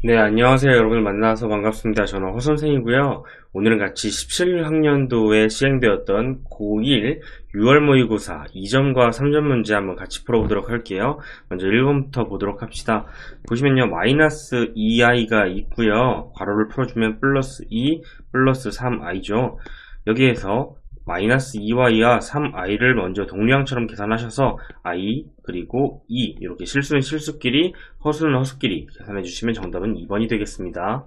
네, 안녕하세요. 여러분 만나서 반갑습니다. 저는 허 선생이고요. 오늘은 같이 17학년도에 시행되었던 고1 6월 모의고사 2점과 3점 문제 한번 같이 풀어보도록 할게요. 먼저 1번부터 보도록 합시다. 보시면요, 마이너스 2i가 있고요. 괄호를 풀어주면 플러스 2 플러스 3i죠. 여기에서 마이너스 2y와 3i를 먼저 동량처럼 계산하셔서 i 그리고 2 이렇게 실수는 실수끼리 허수는 허수끼리 계산해 주시면 정답은 2번이 되겠습니다.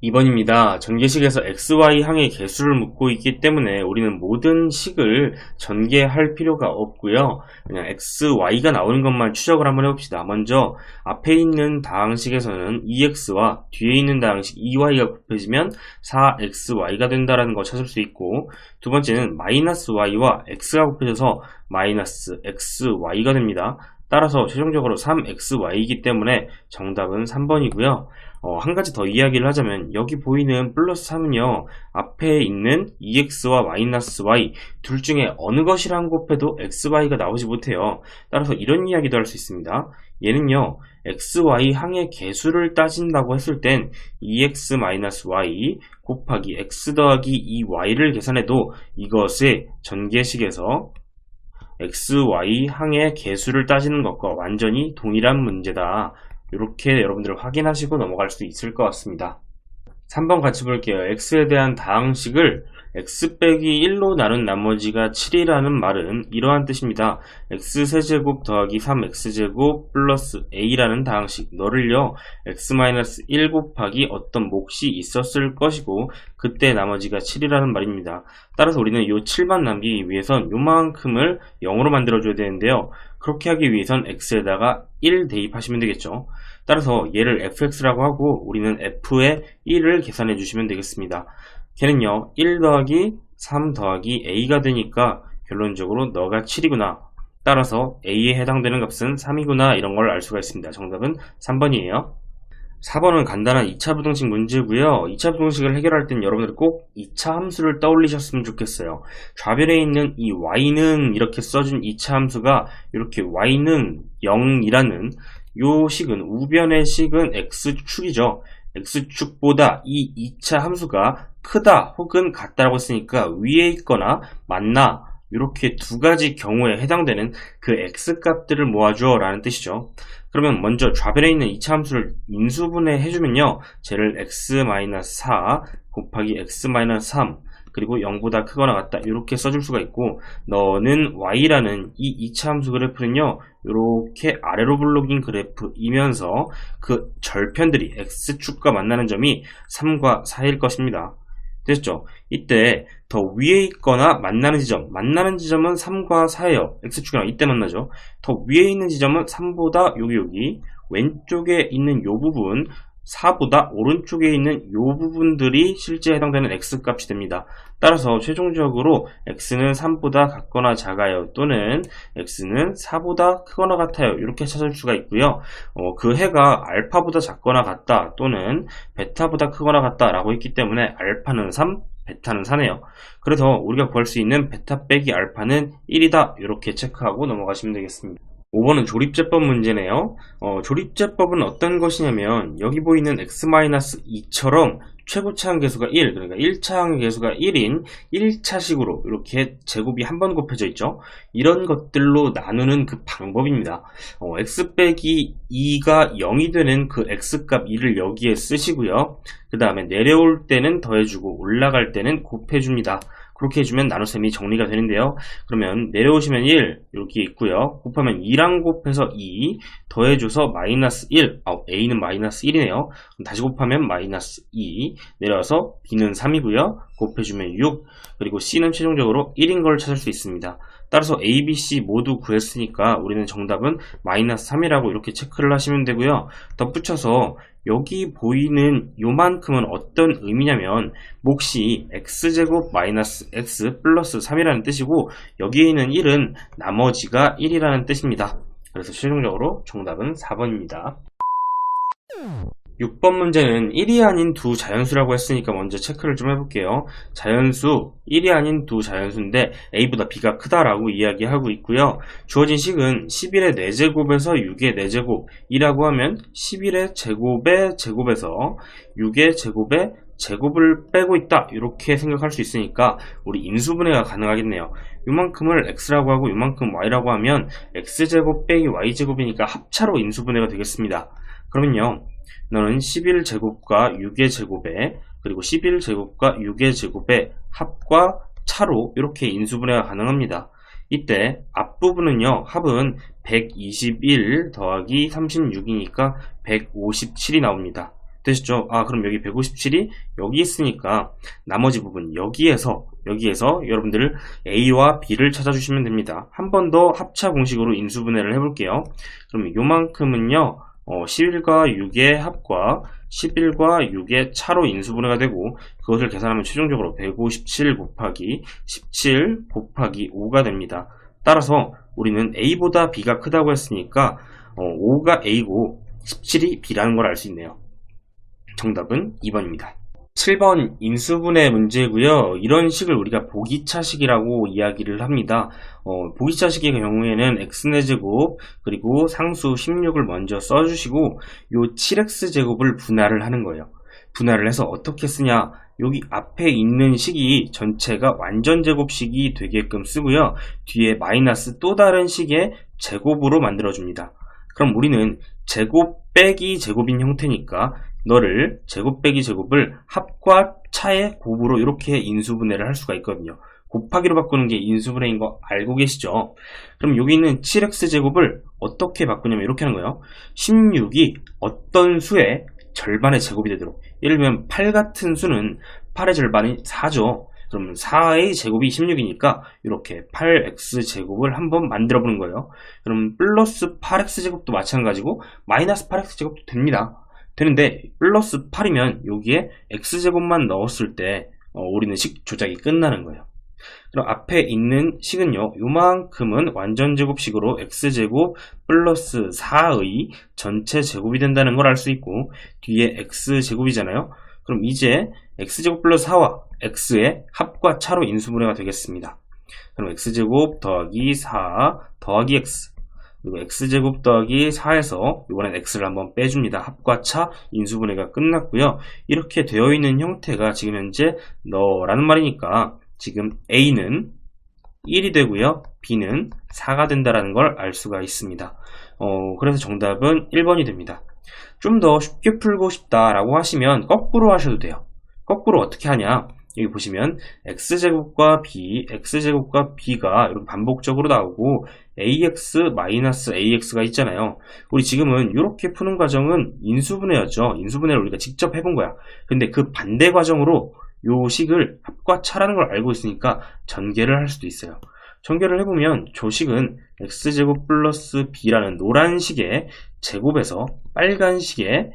2번입니다. 전개식에서 xy 항의 개수를 묻고 있기 때문에 우리는 모든 식을 전개할 필요가 없고요. 그냥 xy가 나오는 것만 추적을 한번 해봅시다. 먼저 앞에 있는 다항식에서는 2x와 뒤에 있는 다항식 2y가 곱해지면 4xy가 된다는 거 찾을 수 있고, 두 번째는 마이너스 y와 x가 곱해져서 마이너스 xy가 됩니다. 따라서 최종적으로 3xy이기 때문에 정답은 3번이고요. 한 가지 더 이야기를 하자면 여기 보이는 플러스 3은요, 앞에 있는 2x와 마이너스 y 둘 중에 어느 것이랑 곱해도 xy가 나오지 못해요. 따라서 이런 이야기도 할 수 있습니다. 얘는요, xy 항의 개수를 따진다고 했을 땐 2x-y 곱하기 x 더하기 2y를 계산해도 이것의 전개식에서 xy 항의 개수를 따지는 것과 완전히 동일한 문제다. 이렇게 여러분들 확인하시고 넘어갈 수 있을 것 같습니다. 3번 같이 볼게요. x에 대한 다항식을 x 빼기 1로 나눈 나머지가 7이라는 말은 이러한 뜻입니다. x세제곱 더하기 3x제곱 플러스 a라는 다항식, 너를요 x-1 곱하기 어떤 몫이 있었을 것이고 그때 나머지가 7이라는 말입니다. 따라서 우리는 이 7만 남기기 위해선 요만큼을 0으로 만들어줘야 되는데요. 그렇게 하기 위해선 x에다가 1 대입하시면 되겠죠. 따라서 얘를 fx라고 하고 우리는 f의 1을 계산해 주시면 되겠습니다. 걔는요 1 더하기 3 더하기 a가 되니까 결론적으로 너가 7이구나. 따라서 a에 해당되는 값은 3이구나. 이런 걸 알 수가 있습니다. 정답은 3번이에요. 4번은 간단한 2차 부등식 문제고요. 2차 부등식을 해결할 땐 여러분들 꼭 2차 함수를 떠올리셨으면 좋겠어요. 좌변에 있는 이 y는 이렇게 써준 2차 함수가 이렇게 y는 0이라는 요 식은, 우변의 식은 x축이죠. x축보다 이 2차 함수가 크다 혹은 같다라고 했으니까 위에 있거나 맞나, 이렇게 두 가지 경우에 해당되는 그 x값들을 모아줘 라는 뜻이죠. 그러면 먼저 좌변에 있는 2차 함수를 인수분해 해주면요, 쟤를 x-4 곱하기 x-3 그리고 0보다 크거나 같다 이렇게 써줄 수가 있고, 너는 y라는 이 2차 함수 그래프는요 이렇게 아래로 블록인 그래프이면서 그 절편들이 x축과 만나는 점이 3과 4일 것입니다. 됐죠? 이때 더 위에 있거나 만나는 지점은 3과 4예요. x축이랑 이때 만나죠. 더 위에 있는 지점은 3보다 여기 왼쪽에 있는 요 부분, 4보다 오른쪽에 있는 요 부분들이 실제 해당되는 x값이 됩니다. 따라서 최종적으로 x는 3보다 같거나 작아요, 또는 x는 4보다 크거나 같아요, 이렇게 찾을 수가 있고요. 그 해가 알파보다 작거나 같다 또는 베타보다 크거나 같다 라고 했기 때문에 알파는 3, 베타는 4네요. 그래서 우리가 구할 수 있는 베타 빼기 알파는 1이다, 이렇게 체크하고 넘어가시면 되겠습니다. 5번은 조립제법 문제네요. 조립제법은 어떤 것이냐면 여기 보이는 x-2처럼 최고차항 계수가 1, 그러니까 1차항 계수가 1인 1차식으로 이렇게 제곱이 한 번 곱해져 있죠. 이런 것들로 나누는 그 방법입니다. x 빼기 2가 0이 되는 그 x값 2를 여기에 쓰시고요. 그 다음에 내려올 때는 더해주고 올라갈 때는 곱해줍니다. 그렇게 해주면 나눗셈이 정리가 되는데요. 그러면 내려오시면 1 이렇게 있고요. 곱하면 2랑 곱해서 2 더해줘서 마이너스 1, a는 마이너스 1이네요. 다시 곱하면 마이너스 2 내려와서 b는 3이고요. 곱해주면 6, 그리고 c는 최종적으로 1인 걸 찾을 수 있습니다. 따라서 a, b, c 모두 구했으니까 우리는 정답은 마이너스 3이라고 이렇게 체크를 하시면 되고요. 덧붙여서 여기 보이는 요만큼은 어떤 의미냐면 몫이 x제곱 마이너스 x 플러스 3이라는 뜻이고, 여기에 있는 1은 나머지가 1이라는 뜻입니다. 그래서 최종적으로 정답은 4번입니다. 6번 문제는 1이 아닌 두 자연수라고 했으니까 먼저 체크를 좀 해볼게요. 자연수 1이 아닌 두 자연수인데 A보다 B가 크다라고 이야기하고 있고요. 주어진 식은 11의 4제곱에서 6의 4제곱이라고 하면 11의 제곱의 제곱에서 6의 제곱의 제곱을 빼고 있다 이렇게 생각할 수 있으니까 우리 인수분해가 가능하겠네요. 요만큼을 x라고 하고 요만큼 y라고 하면 x제곱 빼기 y제곱이니까 합차로 인수분해가 되겠습니다. 그러면요, 너는 11제곱과 6의 제곱에 그리고 11제곱과 6의 제곱의 합과 차로 이렇게 인수분해가 가능합니다. 이때 앞부분은요, 합은 121 더하기 36이니까 157이 나옵니다. 되셨죠? 그럼 여기 157이 여기 있으니까 나머지 부분 여기에서 여러분들 A와 B를 찾아주시면 됩니다. 한 번 더 합차 공식으로 인수분해를 해볼게요. 그럼 요만큼은요, 11과 6의 합과 11과 6의 차로 인수분해가 되고 그것을 계산하면 최종적으로 157 곱하기 17 곱하기 5가 됩니다. 따라서 우리는 A보다 B가 크다고 했으니까 5가 A고 17이 B라는 걸 알 수 있네요. 정답은 2번입니다. 7번 인수분해 문제고요. 이런 식을 우리가 보기차식이라고 이야기를 합니다. 보기차식의 경우에는 x제곱 그리고 상수 16을 먼저 써주시고 요 7x제곱을 분할을 하는 거예요. 분할을 해서 어떻게 쓰냐, 여기 앞에 있는 식이 전체가 완전제곱식이 되게끔 쓰고요. 뒤에 마이너스 또 다른 식의 제곱으로 만들어줍니다. 그럼 우리는 제곱 빼기 제곱인 형태니까 너를 제곱 빼기 제곱을 합과 차의 곱으로 이렇게 인수분해를 할 수가 있거든요. 곱하기로 바꾸는 게 인수분해인 거 알고 계시죠? 그럼 여기 있는 7x제곱을 어떻게 바꾸냐면 이렇게 하는 거예요. 16이 어떤 수의 절반의 제곱이 되도록, 예를 들면 8 같은 수는 8의 절반이 4죠. 그러면 4의 제곱이 16이니까 이렇게 8x제곱을 한번 만들어 보는 거예요. 그럼 플러스 8x제곱도 마찬가지고 마이너스 8x제곱도 됩니다. 되는데 플러스 8이면 여기에 x제곱만 넣었을 때 우리는 식 조작이 끝나는 거예요. 그럼 앞에 있는 식은요, 요만큼은 완전제곱식으로 x제곱 플러스 4의 전체 제곱이 된다는 걸 알 수 있고 뒤에 x제곱이잖아요. 그럼 이제 x제곱 플러스 4와 x의 합과 차로 인수분해가 되겠습니다. 그럼 x제곱 더하기 4 더하기 x, 그리고 x제곱 더하기 4에서 이번엔 x를 한번 빼줍니다. 합과 차 인수분해가 끝났고요. 이렇게 되어 있는 형태가 지금 현재 너라는 말이니까 지금 a는 1이 되고요. b는 4가 된다는 걸 알 수가 있습니다. 그래서 정답은 1번이 됩니다. 좀 더 쉽게 풀고 싶다라고 하시면 거꾸로 하셔도 돼요. 거꾸로 어떻게 하냐, 여기 보시면 x제곱과 b가 이렇게 반복적으로 나오고 ax-ax가 있잖아요. 우리 지금은 이렇게 푸는 과정은 인수분해였죠. 인수분해를 우리가 직접 해본 거야. 근데 그 반대 과정으로 요 식을 합과 차라는 걸 알고 있으니까 전개를 할 수도 있어요. 전개를 해보면 조식은 x제곱 플러스 b라는 노란식의 제곱에서 빨간식의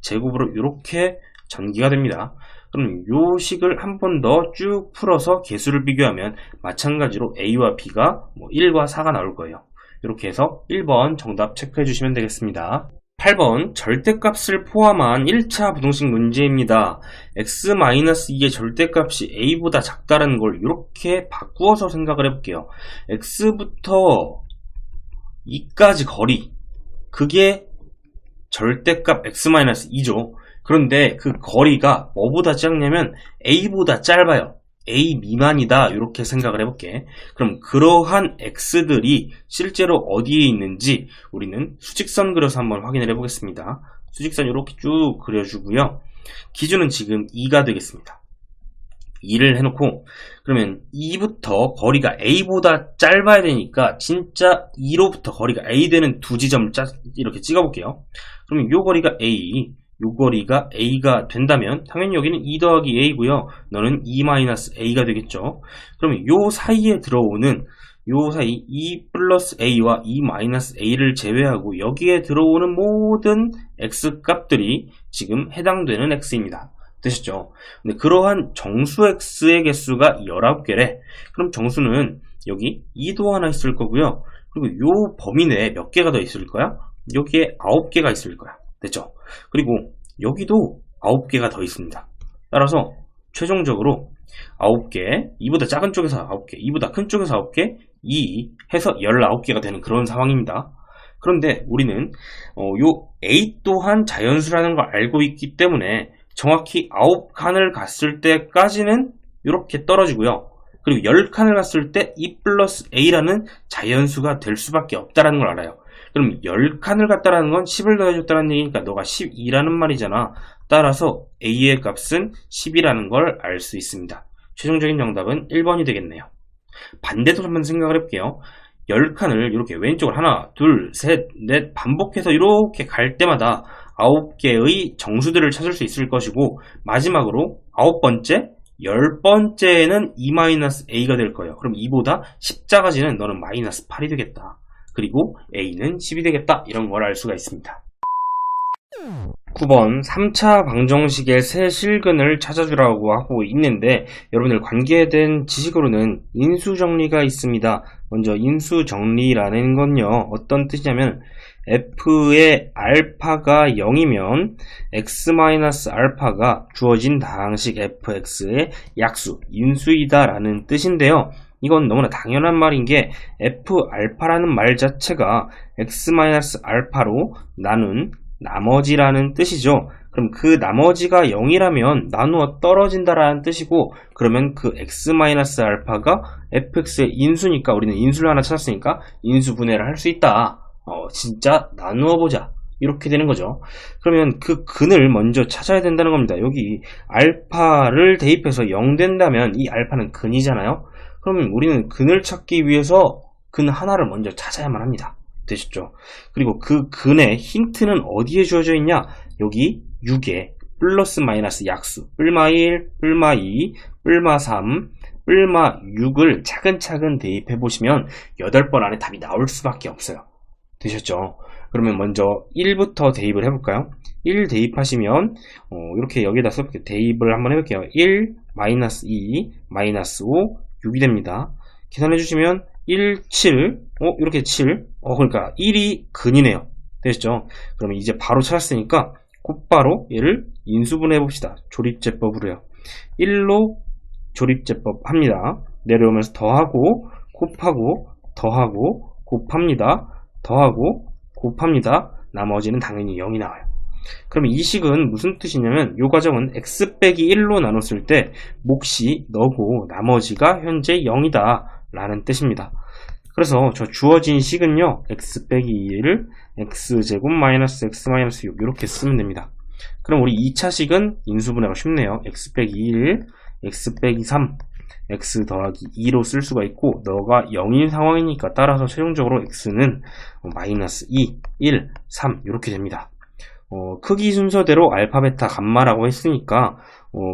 제곱으로 이렇게 전개가 됩니다. 그럼 요 식을 한 번 더 쭉 풀어서 개수를 비교하면 마찬가지로 a와 b가 1과 4가 나올 거예요. 이렇게 해서 1번 정답 체크해 주시면 되겠습니다. 8번 절대값을 포함한 1차 부등식 문제입니다. x-2의 절대값이 a보다 작다는 걸 이렇게 바꾸어서 생각을 해볼게요. x부터 2까지 거리, 그게 절대값 x-2죠. 그런데 그 거리가 뭐보다 작냐면 a보다 짧아요. a 미만이다 이렇게 생각을 해볼게. 그럼 그러한 x들이 실제로 어디에 있는지 우리는 수직선 그려서 한번 확인을 해보겠습니다. 수직선 이렇게 쭉 그려주고요. 기준은 지금 2가 되겠습니다. 2를 해놓고 그러면 2부터 거리가 a보다 짧아야 되니까 진짜 2로부터 거리가 a 되는 두 지점 이렇게 찍어볼게요. 그러면 요 거리가 a, 요 거리가 a가 된다면 당연히 여기는 2 더하기 a고요. 너는 2-a가 되겠죠. 그러면 요 사이에 들어오는 요 사이 2 플러스 a와 2-a를 제외하고 여기에 들어오는 모든 x 값들이 지금 해당되는 x입니다. 되셨죠? 근데 그러한 정수 x의 개수가 19개래. 그럼 정수는 여기 2도 하나 있을 거고요. 그리고 요 범위 내에 몇 개가 더 있을 거야? 여기에 9개가 있을 거야. 됐죠? 그리고 여기도 9개가 더 있습니다. 따라서 최종적으로 9개, 이보다 작은 쪽에서 9개, 이보다 큰 쪽에서 9개, 2 해서 19개가 되는 그런 상황입니다. 그런데 우리는 요 A 또한 자연수라는 걸 알고 있기 때문에 정확히 9칸을 갔을 때까지는 이렇게 떨어지고요. 그리고 10칸을 갔을 때 E 플러스 A라는 자연수가 될 수밖에 없다는 걸 알아요. 그럼 10칸을 갔다라는 건 10을 더해줬다는 얘기니까 너가 12라는 말이잖아. 따라서 A의 값은 10이라는 걸 알 수 있습니다. 최종적인 정답은 1번이 되겠네요. 반대도 한번 생각을 해볼게요. 10칸을 이렇게 왼쪽으로 하나, 둘, 셋, 넷 반복해서 이렇게 갈 때마다 9개의 정수들을 찾을 수 있을 것이고 마지막으로 9번째, 10번째는 E-A가 될 거예요. 그럼 2보다 10작아지는 너는 마이너스 8이 되겠다. 그리고 A는 10이 되겠다. 이런 걸 알 수가 있습니다. 9번 3차 방정식의 세 실근을 찾아주라고 하고 있는데 여러분들 관계된 지식으로는 인수정리가 있습니다. 먼저 인수정리라는 건요 어떤 뜻이냐면 f의 알파가 0이면 x-알파가 주어진 다항식 fx의 약수, 인수이다 라는 뜻인데요. 이건 너무나 당연한 말인 게 f알파라는 말 자체가 x-알파로 나눈 나머지라는 뜻이죠. 그럼 그 나머지가 0이라면 나누어 떨어진다라는 뜻이고 그러면 그 x-알파가 fx의 인수니까 우리는 인수를 하나 찾았으니까 인수분해를 할 수 있다. 진짜 나누어 보자. 이렇게 되는 거죠. 그러면 그 근을 먼저 찾아야 된다는 겁니다. 여기 알파를 대입해서 0 된다면 이 알파는 근이잖아요. 그러면 우리는 근을 찾기 위해서 근 하나를 먼저 찾아야만 합니다. 되셨죠? 그리고 그 근의 힌트는 어디에 주어져 있냐? 여기 6에 플러스 마이너스 약수 뿔마 1, 뿔마 2, 뿔마 3, 뿔마 6을 차근차근 대입해 보시면 8번 안에 답이 나올 수밖에 없어요. 되셨죠? 그러면 먼저 1부터 대입을 해볼까요? 1 대입하시면 이렇게 여기다 써볼게요. 대입을 한번 해볼게요. 1, 마이너스 2, 마이너스 5, 6이 됩니다. 계산해 주시면 1, 7, 이렇게 7, 그러니까 1이 근이네요. 되셨죠? 그러면 이제 바로 찾았으니까 곧바로 얘를 인수분해 봅시다. 조립제법으로요. 1로 조립제법 합니다. 내려오면서 더하고, 곱하고, 더하고, 곱합니다. 더하고, 곱합니다. 나머지는 당연히 0이 나와요. 그럼 이 식은 무슨 뜻이냐면 이 과정은 x 빼기 1로 나눴을 때 몫이 너고 나머지가 현재 0이다 라는 뜻입니다. 그래서 저 주어진 식은요 x 빼기 1을 x제곱 마이너스 x 마이너스 6 이렇게 쓰면 됩니다. 그럼 우리 2차 식은 인수분해가 쉽네요. x 빼기 1, x 빼기 3, x 더하기 2로 쓸 수가 있고 너가 0인 상황이니까 따라서 최종적으로 x는 마이너스 2, 1, 3 이렇게 됩니다. 크기 순서대로 알파, 베타, 감마라고 했으니까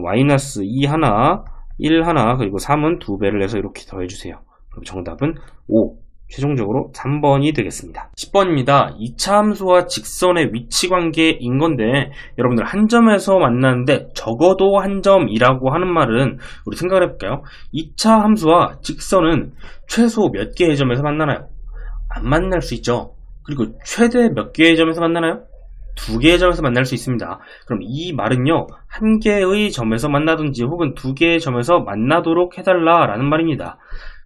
마이너스 2 하나, 1 하나, 그리고 3은 2배를 해서 이렇게 더해주세요. 그럼 정답은 5, 최종적으로 3번이 되겠습니다. 10번입니다. 2차 함수와 직선의 위치 관계인 건데 여러분들 한 점에서 만나는데 적어도 한 점이라고 하는 말은 우리 생각을 해볼까요? 2차 함수와 직선은 최소 몇 개의 점에서 만나나요? 안 만날 수 있죠. 그리고 최대 몇 개의 점에서 만나나요? 2개의 점에서 만날 수 있습니다. 그럼 이 말은요, 한 개의 점에서 만나든지 혹은 2개의 점에서 만나도록 해달라 라는 말입니다.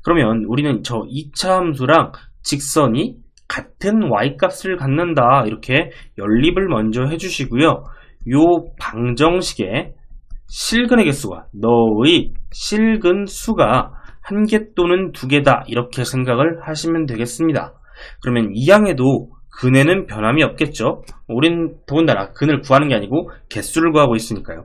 그러면 우리는 저 2차 함수랑 직선이 같은 y값을 갖는다 이렇게 연립을 먼저 해주시고요. 요 방정식의 실근의 개수가 너의 실근 수가 1개 또는 2개다 이렇게 생각을 하시면 되겠습니다. 그러면 이 항에도 근에는 변함이 없겠죠. 우린 더군다나 근을 구하는 게 아니고 개수를 구하고 있으니까요.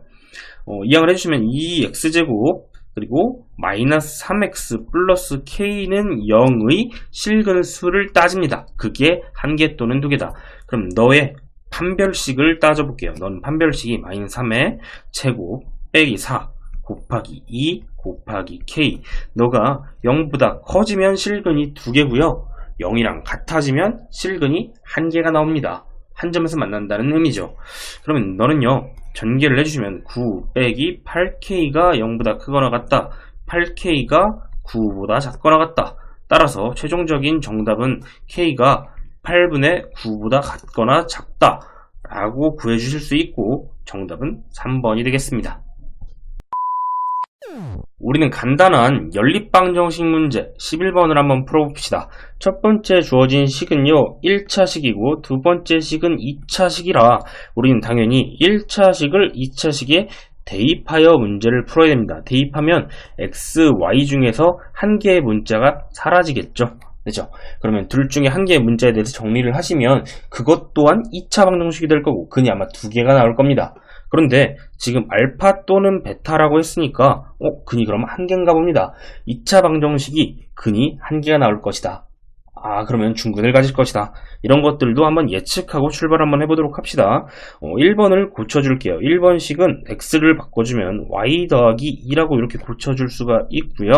이항을 해주시면 2x제곱 그리고 마이너스 3x 플러스 k는 0의 실근수를 따집니다. 그게 1개 또는 2개다. 그럼 너의 판별식을 따져볼게요. 너는 판별식이 마이너스 3의 제곱 빼기 4 곱하기 2 곱하기 k. 너가 0보다 커지면 실근이 2개고요. 0이랑 같아지면 실근이 1개가 나옵니다. 한 점에서 만난다는 의미죠. 그러면 너는요 전개를 해주시면 9 빼기 8k가 0보다 크거나 같다, 8k가 9보다 작거나 같다. 따라서 최종적인 정답은 k가 8분의 9보다 같거나 작다 라고 구해주실 수 있고 정답은 3번이 되겠습니다. 우리는 간단한 연립방정식 문제 11번을 한번 풀어봅시다. 첫 번째 주어진 식은요 1차식이고 두 번째 식은 2차식이라 우리는 당연히 1차식을 2차식에 대입하여 문제를 풀어야 됩니다. 대입하면 x, y 중에서 한 개의 문자가 사라지겠죠. 그죠? 그러면 둘 중에 한 개의 문자에 대해서 정리를 하시면 그것 또한 2차 방정식이 될 거고 근이 아마 두 개가 나올 겁니다. 그런데 지금 알파 또는 베타라고 했으니까 근이 그럼 한 개인가 봅니다. 2차 방정식이 근이 한 개가 나올 것이다. 그러면 중근을 가질 것이다. 이런 것들도 한번 예측하고 출발 한번 해보도록 합시다. 1번을 고쳐줄게요. 1번식은 x를 바꿔주면 y 더하기 2라고 이렇게 고쳐줄 수가 있고요.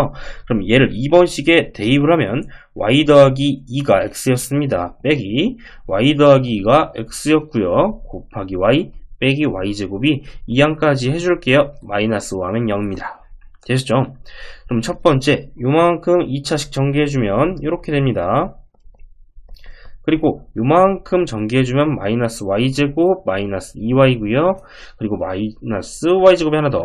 그럼 얘를 2번식에 대입을 하면 y 더하기 2가 x였습니다. 빼기 y 더하기 2가 x였고요. 곱하기 y 빼기 y제곱이 2항까지 해줄게요. 마이너스 5하면 0입니다. 되셨죠? 그럼 첫 번째 요만큼 2차식 전개해주면 이렇게 됩니다. 그리고 요만큼 전개해주면 마이너스 y제곱 마이너스 2y고요. 그리고 마이너스 y제곱이 하나 더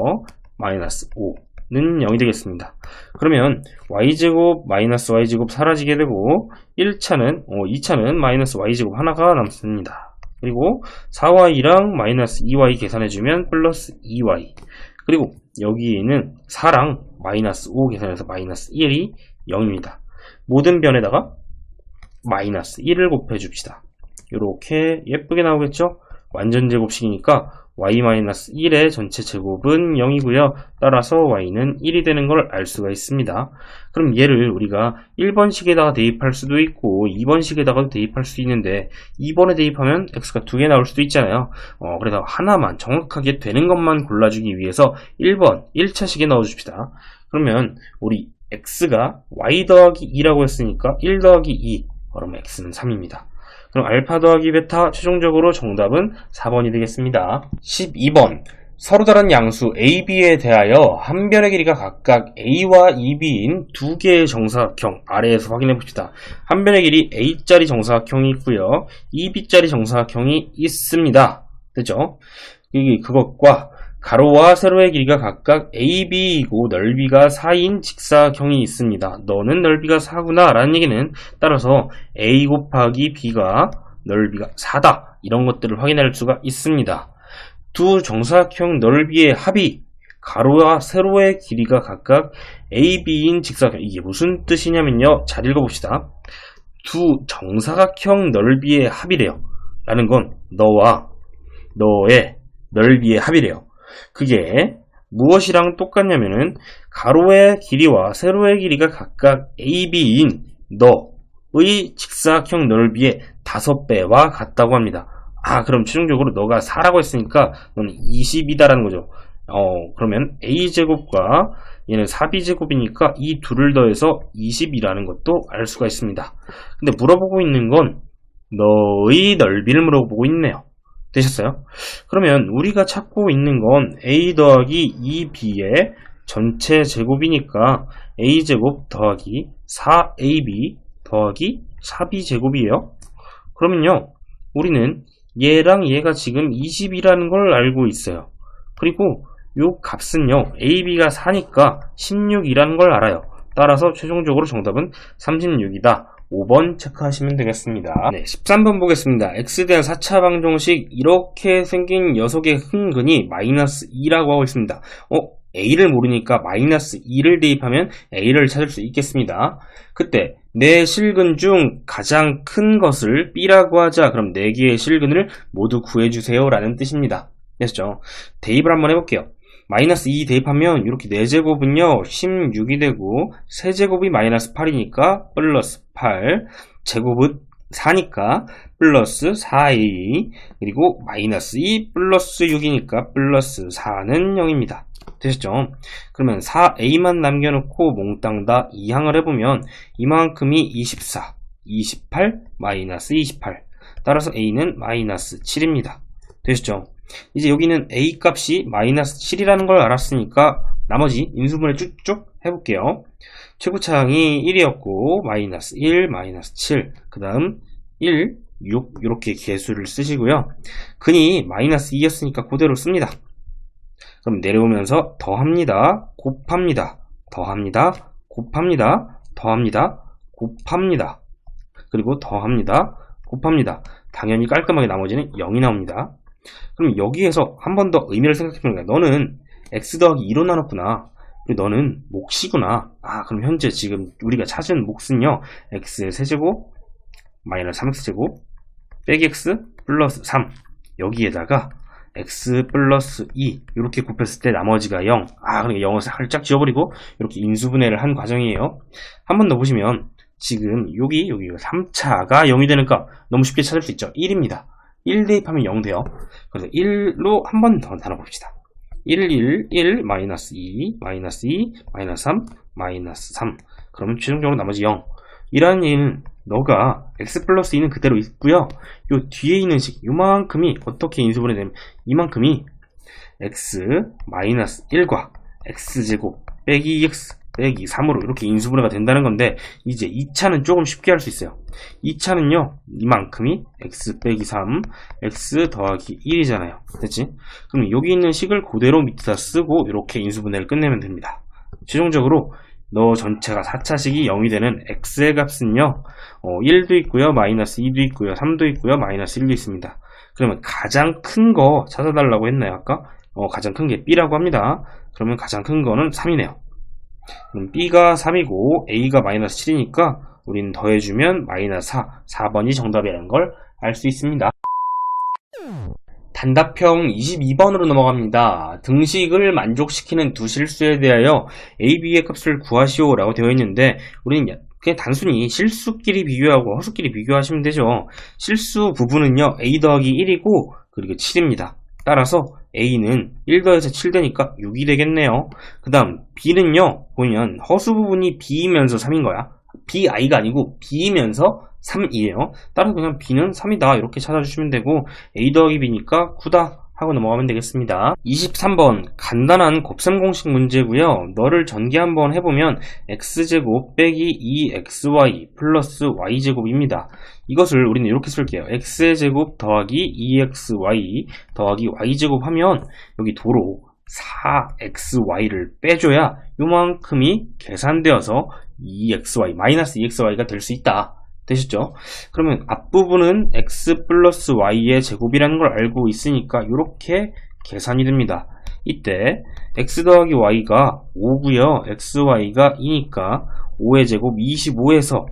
마이너스 5는 0이 되겠습니다. 그러면 y제곱 마이너스 y제곱 사라지게 되고 2차는 마이너스 y제곱 하나가 남습니다. 그리고 4y랑 마이너스 2y 계산해주면 플러스 2y 그리고 여기에는 4랑 마이너스 5 계산해서 마이너스 1이 0입니다. 모든 변에다가 마이너스 1을 곱해줍시다. 이렇게 예쁘게 나오겠죠? 완전 제곱식이니까 y-1의 전체 제곱은 0이고요. 따라서 y는 1이 되는 걸 알 수가 있습니다. 그럼 얘를 우리가 1번식에다가 대입할 수도 있고 2번식에다가도 대입할 수 있는데 2번에 대입하면 x가 두 개 나올 수도 있잖아요. 그래서 하나만 정확하게 되는 것만 골라주기 위해서 1번 1차식에 넣어줍시다. 그러면 우리 x가 y 더하기 2라고 했으니까 1 더하기 2 그러면 x는 3입니다. 그럼 알파 더하기 베타 최종적으로 정답은 4번이 되겠습니다. 12번 서로 다른 양수 a, b에 대하여 한 변의 길이가 각각 a와 2b인 두 개의 정사각형 아래에서 확인해 봅시다. 한 변의 길이 a짜리 정사각형이 있고요. 2b짜리 정사각형이 있습니다. 됐죠? 그것과 가로와 세로의 길이가 각각 AB이고 넓이가 4인 직사각형이 있습니다. 너는 넓이가 4구나 라는 얘기는 따라서 A 곱하기 B가 넓이가 4다. 이런 것들을 확인할 수가 있습니다. 두 정사각형 넓이의 합이 가로와 세로의 길이가 각각 AB인 직사각형. 이게 무슨 뜻이냐면요. 잘 읽어봅시다. 두 정사각형 넓이의 합이래요. 라는 건 너와 너의 넓이의 합이래요. 그게 무엇이랑 똑같냐면은 가로의 길이와 세로의 길이가 각각 AB인 너의 직사각형 넓이의 5배와 같다고 합니다. 그럼 최종적으로 너가 4라고 했으니까 너는 20이다라는 거죠. 그러면 A제곱과 얘는 4B제곱이니까 이 둘을 더해서 20이라는 것도 알 수가 있습니다. 근데 물어보고 있는 건 너의 넓이를 물어보고 있네요. 되셨어요? 그러면 우리가 찾고 있는 건 a 더하기 2b의 전체 제곱이니까 a제곱 더하기 4ab 더하기 4b제곱이에요. 그러면요 우리는 얘랑 얘가 지금 20이라는 걸 알고 있어요. 그리고 요 값은요 ab가 4니까 16이라는 걸 알아요. 따라서 최종적으로 정답은 36이다. 5번 체크하시면 되겠습니다. 13번 보겠습니다. x에 대한 4차 방정식 이렇게 생긴 녀석의 흔근이 마이너스 2라고 하고 있습니다. a를 모르니까 마이너스 2를 대입하면 a를 찾을 수 있겠습니다. 그때 내 실근 중 가장 큰 것을 b라고 하자. 그럼 4개의 실근을 모두 구해주세요 라는 뜻입니다. 됐죠? 대입을 한번 해볼게요. 마이너스 2 대입하면 이렇게 4제곱은요 16이 되고 세제곱이 마이너스 8이니까 플러스 8 제곱은 4니까 플러스 4a 그리고 마이너스 2 플러스 6이니까 플러스 4는 0입니다. 되셨죠? 그러면 4a만 남겨놓고 몽땅 다 2항을 해보면 이만큼이 24 28 마이너스 28 따라서 a는 마이너스 7입니다. 되셨죠? 이제 여기는 a 값이 마이너스 7이라는 걸 알았으니까 나머지 인수분해 쭉쭉 해볼게요. 최고차항이 1이었고 마이너스 1, 마이너스 7, 그 다음 1, 6 이렇게 개수를 쓰시고요. 근이 마이너스 2였으니까 그대로 씁니다. 그럼 내려오면서 더합니다. 곱합니다. 더합니다. 곱합니다. 더합니다. 곱합니다. 그리고 더합니다. 곱합니다. 당연히 깔끔하게 나머지는 0이 나옵니다. 그럼 여기에서 한 번 더 의미를 생각해보는 거야. 너는 x 더하기 2로 나눴구나. 그리고 너는 몫이구나. 그럼 현재 지금 우리가 찾은 몫은요, x의 세제곱 마이너스 3x제곱 빼기 x 플러스 3 여기에다가 x 플러스 2 이렇게 곱했을 때 나머지가 0. 그러니까 0을 살짝 지워버리고 이렇게 인수분해를 한 과정이에요. 한 번 더 보시면 지금 여기 3차가 0이 되는 값 너무 쉽게 찾을 수 있죠. 1입니다. 1 대입하면 0 돼요. 그래서 1로 한 번 더 나눠봅시다. 1, 마이너스 2, 마이너스 2, 마이너스 3, 마이너스 3. 그러면 최종적으로 나머지 0. 이라는 얘기는 너가 x 플러스 2는 그대로 있고요. 요 뒤에 있는 식, 요만큼이 어떻게 인수분해 되면 이만큼이 x 마이너스 1과 x제곱 빼기 2x 빼기 3으로 이렇게 인수분해가 된다는 건데, 이제 2차는 조금 쉽게 할 수 있어요. 2차는요, 이만큼이 x 빼기 3, x 더하기 1이잖아요. 됐지? 그럼 여기 있는 식을 그대로 밑에다 쓰고 이렇게 인수분해를 끝내면 됩니다. 최종적으로 너 전체가 4차식이 0이 되는 x의 값은요, 1도 있고요, 마이너스 2도 있고요, 3도 있고요, 마이너스 1도 있습니다. 그러면 가장 큰 거 찾아달라고 했나요, 아까? 가장 큰 게 b라고 합니다. 그러면 가장 큰 거는 3이네요. 그럼 b가 3이고 a가 마이너스 7이니까 우리는 더해주면 마이너스 4, 4번이 정답이라는 걸 알 수 있습니다. 단답형 22번으로 넘어갑니다. 등식을 만족시키는 두 실수에 대하여 a, b의 값을 구하시오 라고 되어 있는데, 우리는 그냥 단순히 실수끼리 비교하고 허수끼리 비교하시면 되죠. 실수 부분은요, a 더하기 1이고 그리고 7입니다. 따라서 a는 1 더해서 7 되니까 6이 되겠네요. 그 다음 b는요, 보면 허수 부분이 b이면서 3인 거야. bi가 아니고 b이면서 3이에요. 따라서 그냥 b는 3이다 이렇게 찾아주시면 되고, a 더하기 b니까 9다 하고 넘어가면 되겠습니다. 23번 간단한 곱셈 공식 문제고요. 너를 전개 한번 해보면 x제곱 빼기 2xy 플러스 y제곱입니다. 이것을 우리는 이렇게 쓸게요. x의 제곱 더하기 2xy 더하기 y제곱 하면 여기 도로 4xy를 빼줘야 요만큼이 계산되어서 2xy 마이너스 2xy가 될 수 있다. 되셨죠? 그러면 앞부분은 x 플러스 y의 제곱이라는 걸 알고 있으니까 이렇게 계산이 됩니다. 이때 x 더하기 y가 5고요. xy가 2니까 5의 제곱 25에서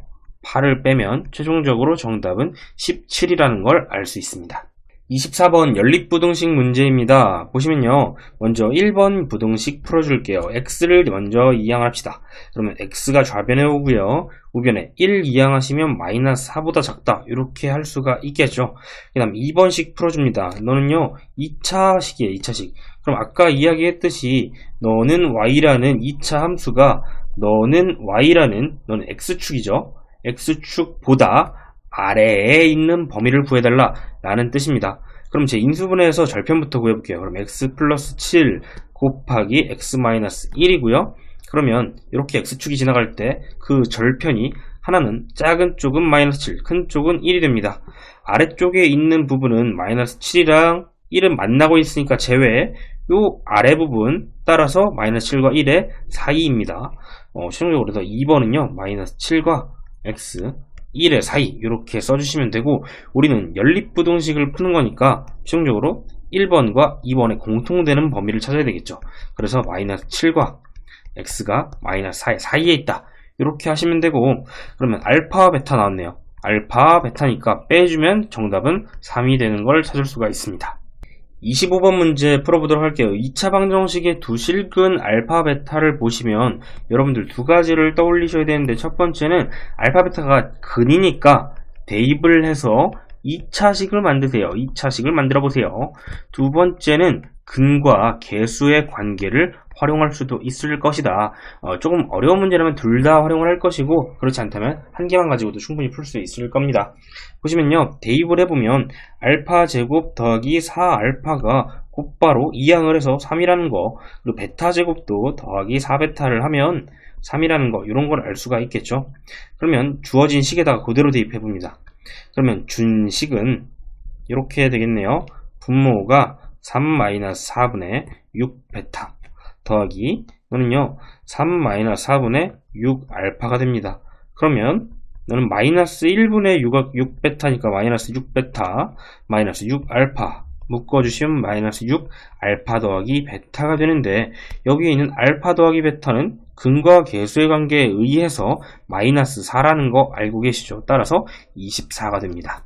8을 빼면 최종적으로 정답은 17이라는 걸 알 수 있습니다. 24번 연립부등식 문제입니다. 보시면요, 먼저 1번 부등식 풀어줄게요. x를 먼저 이항합시다. 그러면 x가 좌변에 오고요, 우변에 1 이항하시면 마이너스 4보다 작다 이렇게 할 수가 있겠죠. 그 다음 2번식 풀어줍니다. 너는요 2차식이에요. 2차식. 그럼 아까 이야기했듯이 너는 y라는 2차 함수가 너는 x축이죠. x축보다 아래에 있는 범위를 구해달라 라는 뜻입니다. 그럼 제 인수분해에서 절편부터 구해볼게요. 그럼 x 플러스 7 곱하기 x 마이너스 1이고요. 그러면 이렇게 x축이 지나갈 때 그 절편이 하나는 작은 쪽은 마이너스 7, 큰 쪽은 1이 됩니다. 아래쪽에 있는 부분은 마이너스 7이랑 1은 만나고 있으니까 제외, 요 아래 부분 따라서 마이너스 7과 1의 사이입니다. 최종적으로 2번은요 마이너스 7과 x 1의 사이 이렇게 써주시면 되고, 우리는 연립부등식을 푸는 거니까 최종적으로 1번과 2번의 공통되는 범위를 찾아야 되겠죠. 그래서 마이너스 7과 x가 마이너스 4의 사이에 있다 이렇게 하시면 되고, 그러면 알파와 베타 나왔네요. 알파 베타니까 빼주면 정답은 3이 되는 걸 찾을 수가 있습니다. 25번 문제 풀어보도록 할게요. 2차 방정식의 두 실근 알파 베타를 보시면 여러분들 두 가지를 떠올리셔야 되는데, 첫 번째는 알파 베타가 근이니까 대입을 해서 2차식을 만드세요. 2차식을 만들어 보세요. 두 번째는 근과 계수의 관계를 활용할 수도 있을 것이다. 조금 어려운 문제라면 둘 다 활용을 할 것이고, 그렇지 않다면 한 개만 가지고도 충분히 풀 수 있을 겁니다. 보시면요, 대입을 해보면 알파 제곱 더하기 4알파가 곧바로 이항을 해서 3이라는 거, 그리고 베타 제곱도 더하기 4베타를 하면 3이라는 거, 이런 걸 알 수가 있겠죠. 그러면 주어진 식에다가 그대로 대입해 봅니다. 그러면 준식은 이렇게 되겠네요. 분모가 3-4분의 6베타 더하기 너는요 3-4분의 6알파가 됩니다. 그러면 너는 마이너스 1분의 6베타니까 마이너스 6베타 마이너스 6알파 묶어주시면 마이너스 6알파 더하기 베타가 되는데, 여기에 있는 알파 더하기 베타는 근과 계수의 관계에 의해서 마이너스 4라는 거 알고 계시죠? 따라서 24가 됩니다.